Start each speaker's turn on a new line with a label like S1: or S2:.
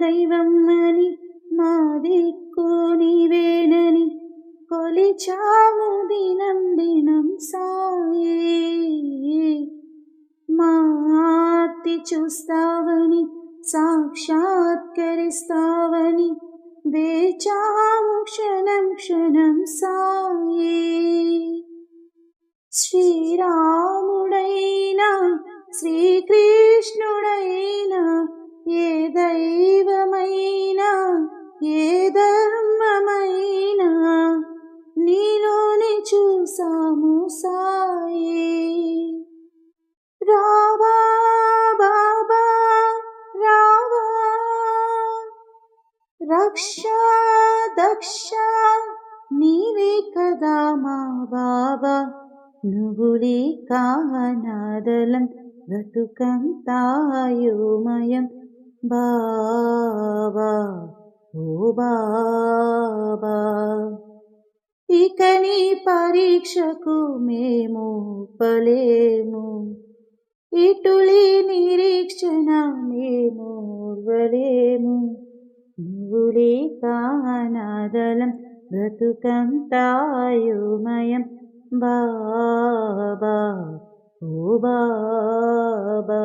S1: దైవం అని మా దిక్కు నీవేనని కొలిచాము దినం దినం సాయే. మా ఆర్తి చూస్తావని సాక్షాత్కరిస్తావని వేచాము క్షణం క్షణం సాయే. శ్రీరాముడైనా శ్రీకృష్ణుడైనా ఏ దైవమైనా ఏ ధర్మమైనా నీలోనే చూసాము సాయే. రావా బాబా రావా, రక్ష దక్ష నీవే కదా మా బాబా. నువ్వు లేక అనాథలం బ్రతుకంతాయోమయం బాబా ఓ బాబా. ఇక నీ పరీక్షకు మేము పలేము, ఇటులి నిరీక్షణ మేము ఓర్వలేము. నువ్వు లేక అనాథలం బ్రతుకంతాయోమయం బాబా ఓ బాబా.